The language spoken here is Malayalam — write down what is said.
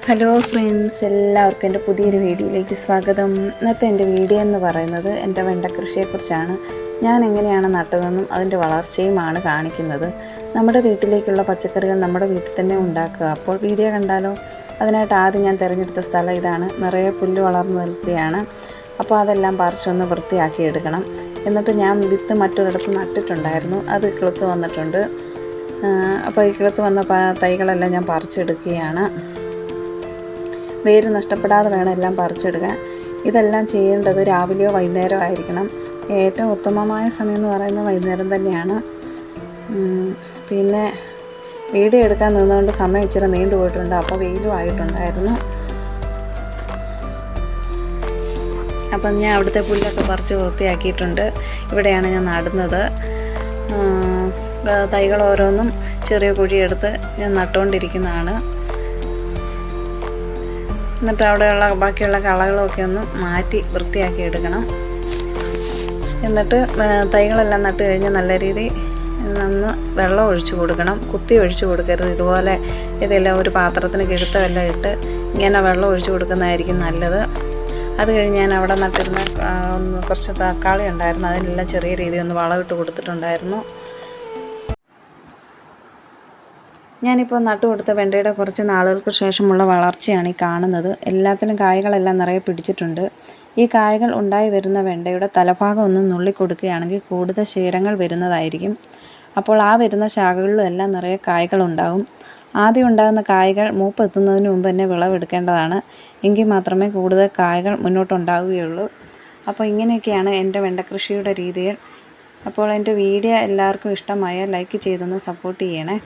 ഹലോ ഫ്രണ്ട്സ്, എല്ലാവർക്കും എൻ്റെ പുതിയൊരു വീഡിയോയിലേക്ക് സ്വാഗതം. ഇന്നത്തെ എൻ്റെ വീഡിയോ എന്ന് പറയുന്നത് എൻ്റെ വെണ്ട കൃഷിയെക്കുറിച്ചാണ്. ഞാൻ എങ്ങനെയാണ് നട്ടതെന്നും അതിൻ്റെ വളർച്ചയുമാണ് കാണിക്കുന്നത്. നമ്മുടെ വീട്ടിലേക്കുള്ള പച്ചക്കറികൾ നമ്മുടെ വീട്ടിൽ തന്നെ ഉണ്ടാക്കുക. അപ്പോൾ വീഡിയോ കണ്ടാലോ? അതിനായിട്ട് ആദ്യം ഞാൻ തിരഞ്ഞെടുത്ത സ്ഥലം ഇതാണ്. നിറയെ പുല്ല് വളർന്നു നിൽക്കുകയാണ്. അപ്പോൾ അതെല്ലാം പറിച്ചൊന്ന് വൃത്തിയാക്കി എടുക്കണം. എന്നിട്ട് ഞാൻ വിത്ത് മറ്റൊരിടത്ത് നട്ടിട്ടുണ്ടായിരുന്നു, അത് കിളുത്ത് വന്നിട്ടുണ്ട്. അപ്പോൾ ഈ കിളുത്ത് വന്ന തൈകളെല്ലാം ഞാൻ പറിച്ചെടുക്കുകയാണ്. വേര് നഷ്ടപ്പെടാതെ വേണം എല്ലാം പറിച്ചെടുക്കാൻ. ഇതെല്ലാം ചെയ്യേണ്ടത് രാവിലെയോ വൈകുന്നേരമോ ആയിരിക്കണം. ഏറ്റവും ഉത്തമമായ സമയം എന്ന് പറയുന്നത് വൈകുന്നേരം തന്നെയാണ്. പിന്നെ വീഡിയോ എടുക്കാൻ നിന്നുകൊണ്ട് സമയം ഇച്ചിരി നീണ്ടു പോയിട്ടുണ്ട്. അപ്പോൾ വെയിലും ആയിട്ടുണ്ടായിരുന്നു. അപ്പം ഞാൻ അവിടുത്തെ പുല്ലൊക്കെ പറിച്ച് വൃത്തിയാക്കിയിട്ടുണ്ട്. ഇവിടെയാണ് ഞാൻ നടുന്നത്. തൈകൾ ഓരോന്നും ചെറിയ കുഴിയെടുത്ത് ഞാൻ നട്ടുകൊണ്ടിരിക്കുന്നതാണ്. എന്നിട്ട് അവിടെയുള്ള ബാക്കിയുള്ള കളകളൊക്കെ ഒന്ന് മാറ്റി വൃത്തിയാക്കി എടുക്കണം. എന്നിട്ട് തൈകളെല്ലാം നട്ട് കഴിഞ്ഞ് നല്ല രീതിയിൽ ഒന്ന് വെള്ളം ഒഴിച്ചു കൊടുക്കണം. കുത്തി ഒഴിച്ചു കൊടുക്കരുത്. ഇതുപോലെ ഇതെല്ലാം ഒരു പാത്രത്തിന് കിഴുത്തമെല്ലാം ഇട്ട് ഇങ്ങനെ വെള്ളം ഒഴിച്ചു കൊടുക്കുന്നതായിരിക്കും നല്ലത്. അത് കഴിഞ്ഞ് ഞാൻ അവിടെ നട്ടിരുന്ന കുറച്ച് തക്കാളി ഉണ്ടായിരുന്നു. അതിനെല്ലാം ചെറിയ രീതിയിൽ ഒന്ന് വളമിട്ട് കൊടുത്തിട്ടുണ്ടായിരുന്നു. ഞാനിപ്പോൾ നട്ടുകൊടുത്ത വെണ്ടയുടെ കുറച്ച് നാളുകൾക്ക് ശേഷമുള്ള വളർച്ചയാണ് ഈ കാണുന്നത്. എല്ലാത്തിലും കായകളെല്ലാം നിറയെ പിടിച്ചിട്ടുണ്ട്. ഈ കായകൾ ഉണ്ടായി വരുന്ന വെണ്ടയുടെ തലഭാഗം ഒന്ന് നുള്ളിക്കൊടുക്കുകയാണെങ്കിൽ കൂടുതൽ ശീരങ്ങൾ വരുന്നതായിരിക്കും. അപ്പോൾ ആ വരുന്ന ശാഖകളിലും എല്ലാം നിറയെ കായകളുണ്ടാകും. ആദ്യം ഉണ്ടാകുന്ന കായകൾ മൂപ്പെത്തുന്നതിന് മുമ്പ് തന്നെ വിളവെടുക്കേണ്ടതാണ്. എങ്കിൽ മാത്രമേ കൂടുതൽ കായകൾ മുന്നോട്ടുണ്ടാവുകയുള്ളൂ. അപ്പോൾ ഇങ്ങനെയൊക്കെയാണ് എൻ്റെ വെണ്ട കൃഷിയുടെ രീതികൾ. അപ്പോൾ എൻ്റെ വീഡിയോ എല്ലാവർക്കും ഇഷ്ടമായാൽ ലൈക്ക് ചെയ്തൊന്ന് സപ്പോർട്ട് ചെയ്യണേ.